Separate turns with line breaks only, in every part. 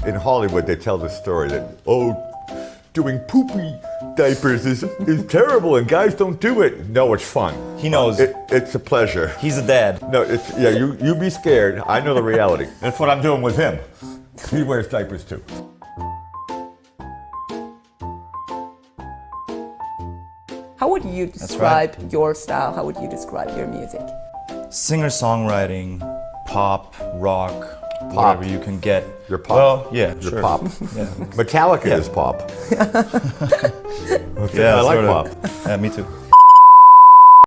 In Hollywood, they tell the story that, doing poopy diapers is terrible and guys don't do it. No, it's fun.
He knows.
It's a pleasure.
He's a dad.
No, you be scared. I know the reality. That's what I'm doing with him. He wears diapers too.
How would you describe your style? How would you describe your music?
Singer-songwriting, pop, rock, whatever you can get.
You're pop.
Well, yeah,
You're
sure.
pop.
Yeah.
Metallica is pop. Okay,
Yeah,
I like
sort of.
pop.
Yeah, me too.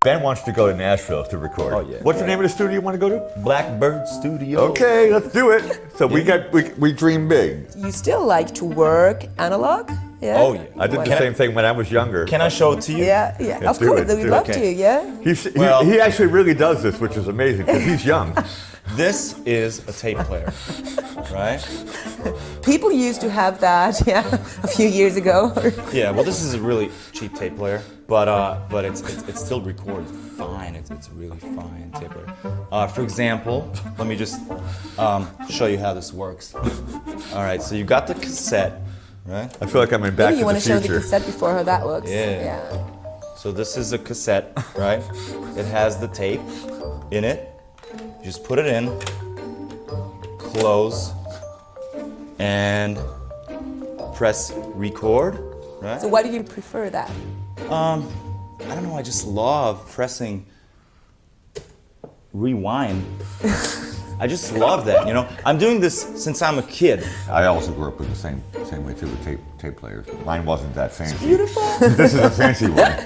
Ben wants to go to Nashville to record.
Oh, yeah.
What's the name of the studio you want to go to?
Blackbird Studio.
Okay, let's do it. So we dream big.
You still like to work analog? Yeah.
Oh, yeah.
I did the same thing when I was younger.
Can I show it to you?
Yeah.
Let's
Of
do
course,
it,
we'd
do
love
it.
to. Yeah.
He actually really does this, which is amazing because he's young.
This is a tape player, right?
People used to have that, a few years ago.
Yeah. Well, this is a really cheap tape player, but it still records fine. It's a really fine tape player. For example, let me just show you how this works. All right. So you got the cassette, right?
I feel like I'm in Back
Maybe you
to
want
the
to show the
Future.
cassette before how that looks.
Yeah. So this is a cassette, right? It has the tape in it. You just put it in, close, and press record, right?
So why do you prefer that?
I don't know, I just love pressing rewind. I just love that, you know? I'm doing this since I'm a kid.
I also grew up with the same way too, with tape players. Mine wasn't that fancy.
Beautiful.
This is a fancy one.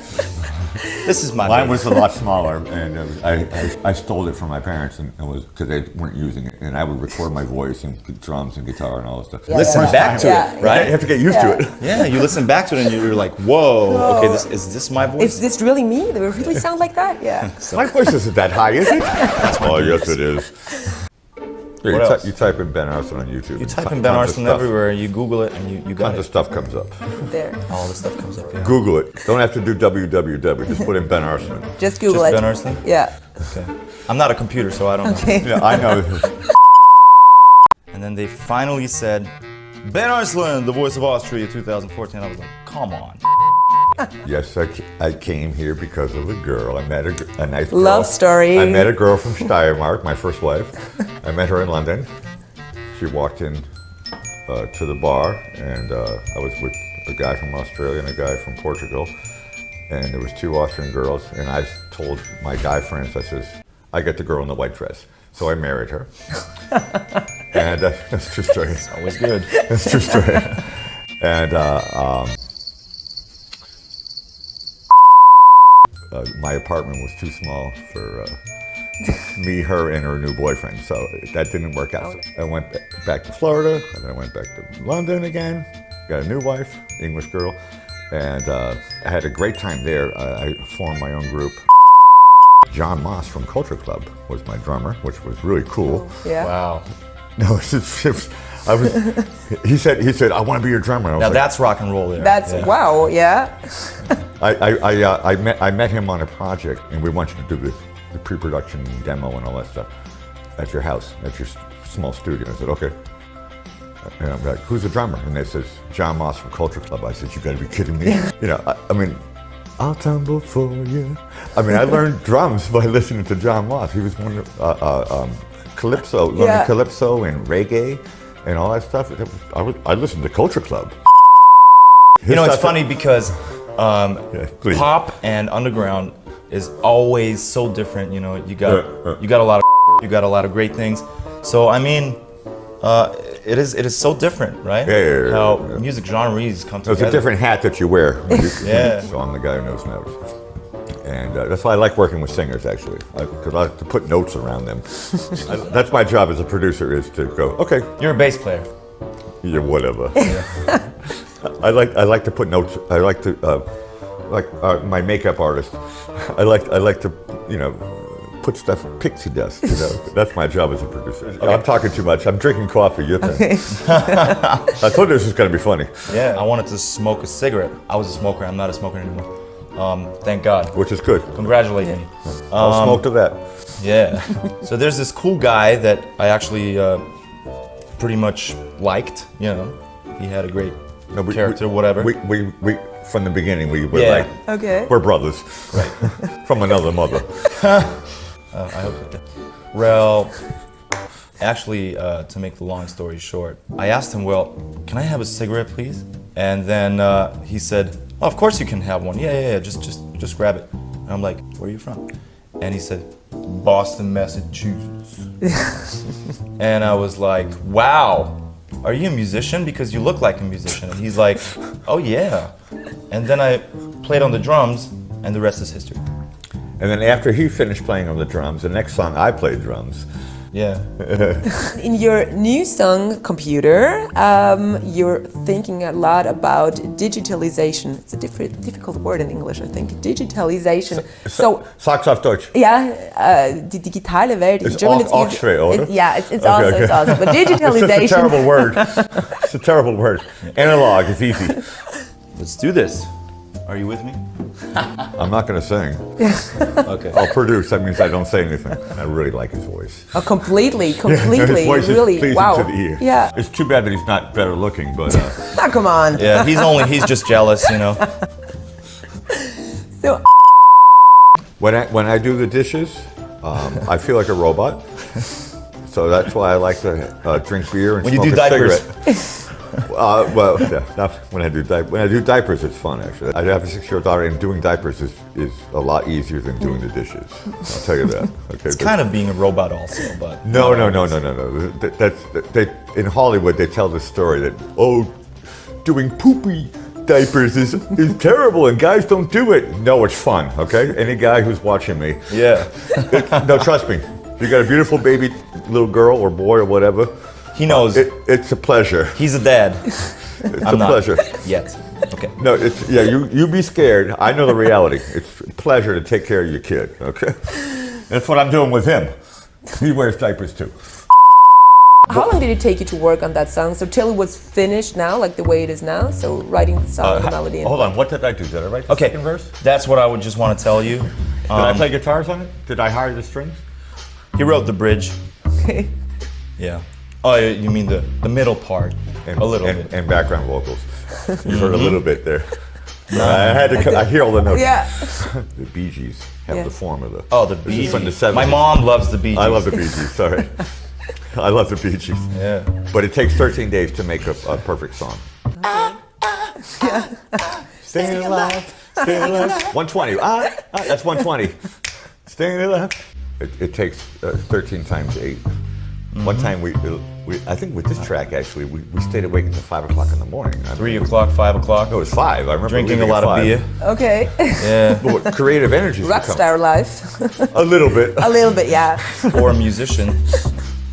This is my
Mine
baby.
was a lot smaller, and I stole it from my parents, and it was because they weren't using it. And I would record my voice and drums and guitar and all that stuff.
Listen back to it, right?
You have to get used to it.
Yeah, you listen back to it and you're like, whoa, okay, is this my voice?
Is this really me? Do it really sound like that? Yeah.
My voice isn't that high, is it? Oh, yes, it is.
What else?
You type in Ben Arslan on YouTube.
You type in Ben Arslan everywhere, you Google it, and you got
Tons of
it.
stuff comes up.
There.
All the stuff comes up, yeah.
Google it. Don't have to do www. Just put in Ben Arslan.
Just Google
Just
it.
Ben Arslan?
Yeah.
Okay. I'm not a computer, so I don't know.
Okay.
Yeah, I know.
And then they finally said, Ben Arslan, the voice of Austria 2014. I was like, come on.
Yes, I came here because of a girl. I met a nice girl.
Love story.
I met a girl from Steiermark, my first wife. I met her in London. She walked in to the bar, and I was with a guy from Australia and a guy from Portugal. And there was two Austrian girls, and I told my guy friends, I says, I get the girl in the white dress. So I married her. And that's a true story.
It's always good.
That's a true story. And my apartment was too small for me, her, and her new boyfriend, so that didn't work out. I went back to Florida, and then I went back to London again, got a new wife, English girl, and I had a great time there. I formed my own group. John Moss from Culture Club was my drummer, which was really cool.
Yeah.
Wow.
No, he said, I want to be your drummer. I was
Now
like,
that's rock and roll there.
That's wow. Yeah.
I met him on a project, and we wanted to do the pre-production demo and all that stuff at your house, at your small studio. I said, okay. And I'm like, who's the drummer? And they says, John Moss from Culture Club. I said, you got to be kidding me. You know, I mean, I'll tumble for you. I mean, I learned drums by listening to John Moss. He was one of calypso, learning calypso and reggae and all that stuff. I listened to Culture Club.
You know, it's funny because pop and underground is always so different. You know, you got a lot of great things. So I mean, it is so different, right?
Yeah.
How music genres come together.
It's a different hat that you wear.
Yeah.
So I'm the guy who knows notes. And that's why I like working with singers, actually, because I like to put notes around them. That's my job as a producer, is to go, okay.
You're a bass player.
Yeah, whatever. Yeah. I like to put notes. I like to my makeup artist. I like to put stuff in pixie dust. You know, that's my job as a producer. Okay. I'm talking too much. I'm drinking coffee. You think? I thought this was gonna be funny.
Yeah, I wanted to smoke a cigarette. I was a smoker. I'm not a smoker anymore. Thank God.
Which is good.
Congratulate me.
I'll smoke to that.
Yeah. So there's this cool guy that I actually pretty much liked. You know, he had a great character, whatever.
We from the beginning we were like,
okay,
we're brothers,
Right.
from another mother.
I hope so. Well, actually, to make the long story short, I asked him, well, can I have a cigarette, please? And then he said, oh, of course you can have one. Yeah, just grab it. And I'm like, where are you from? And he said, Boston, Massachusetts. And I was like, wow, are you a musician? Because you look like a musician. And he's like, oh yeah. And then I played on the drums, and the rest is history.
And then after he finished playing on the drums, the next song I played drums.
Yeah.
In your new song, Computer, you're thinking a lot about digitalization. It's a difficult word in English, I think. Digitalization. So
Sag's auf Deutsch.
yeah, die digitale Welt.
It's auch schwer, oder?
Yeah, it's awesome. But digitalization.
It's just a terrible word. It's a terrible word. Analog is easy.
Let's do this. Are you with me?
I'm not going to sing.
Okay.
I'll produce. That means I don't say anything. I really like his voice.
Oh, completely,
His voice
really,
is pleasing
wow.
to the ear.
Yeah.
It's too bad that he's not better looking, but
Ah, come on.
Yeah, he's just jealous, you know.
So,
when I do the dishes, I feel like a robot. So that's why I like to drink beer and
When you
smoke
do
a
diapers.
cigarette. Well, yeah, not when I do diapers, it's fun actually. I have a 6-year-old daughter, and doing diapers is a lot easier than doing the dishes. I'll tell you that. Okay.
It's kind of being a robot also, but...
No. They in Hollywood they tell the story that doing poopy diapers is terrible and guys don't do it. No, it's fun. Okay. Any guy who's watching me.
Yeah.
No, trust me. If you got a beautiful baby, little girl or boy or whatever.
He knows.
It's a pleasure.
He's a dad.
It's a pleasure.
Yet. Okay.
No, you be scared. I know the reality. It's a pleasure to take care of your kid, okay? That's what I'm doing with him. He wears diapers too.
how long did it take you to work on that song? So till it was finished now, like the way it is now? So writing the song, the melody.
Hold on, what did I do? Did I write the second verse?
That's what I would just want to tell you.
Did I play guitars on it? Did I hire the strings?
He wrote the bridge.
Okay.
Yeah. Oh, you mean the middle part?
And,
a little bit.
And background vocals. You heard a little bit there. I hear all the notes.
Yeah.
The Bee Gees have the formula.
Oh, the
This
Bee
is from the
Gees.
70s.
My mom loves the Bee Gees.
I love the Bee Gees, sorry. I love the Bee Gees.
Yeah.
But it takes 13 days to make a perfect song. Staying alive, staying alive. 120. That's 120. Staying alive. It takes 13 times 8. One time we I think with this track actually we stayed awake until 5 o'clock in the morning.
3 o'clock, 5 o'clock.
No, it was 5. I remember
Drinking a
leaving
lot
at
of
5.
beer.
Okay.
Yeah.
But creative energy.
Rockstar life.
A little bit.
A little bit, yeah.
Or a musician.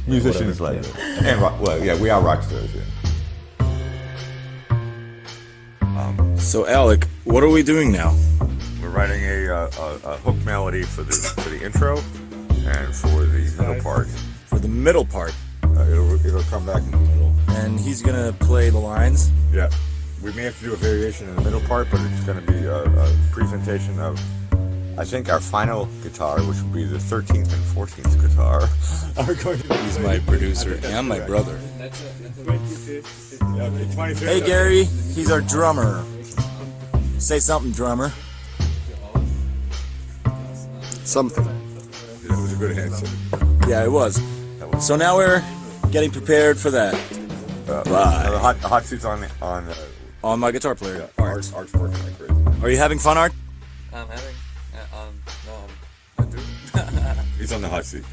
Musicians like it. And we are rock stars. Yeah.
So Alec, what are we doing now?
We're writing a hook melody for the intro and for the middle part.
For the middle part,
It'll come back in the middle.
and he's gonna play the lines.
Yeah. We may have to do a variation in the middle part, but it's going to be a presentation of, I think, our final guitar, which will be the 13th and 14th guitar.
He's my producer and my brother. Hey Gary, he's our drummer. Say something, drummer. Something.
That was a good answer.
Yeah, it was. So now we're getting prepared for that.
The hot seat's on
On my guitar player, Art.
Art's working like crazy.
Are you having fun, Art?
I'm having. No,
He's on the hot seat.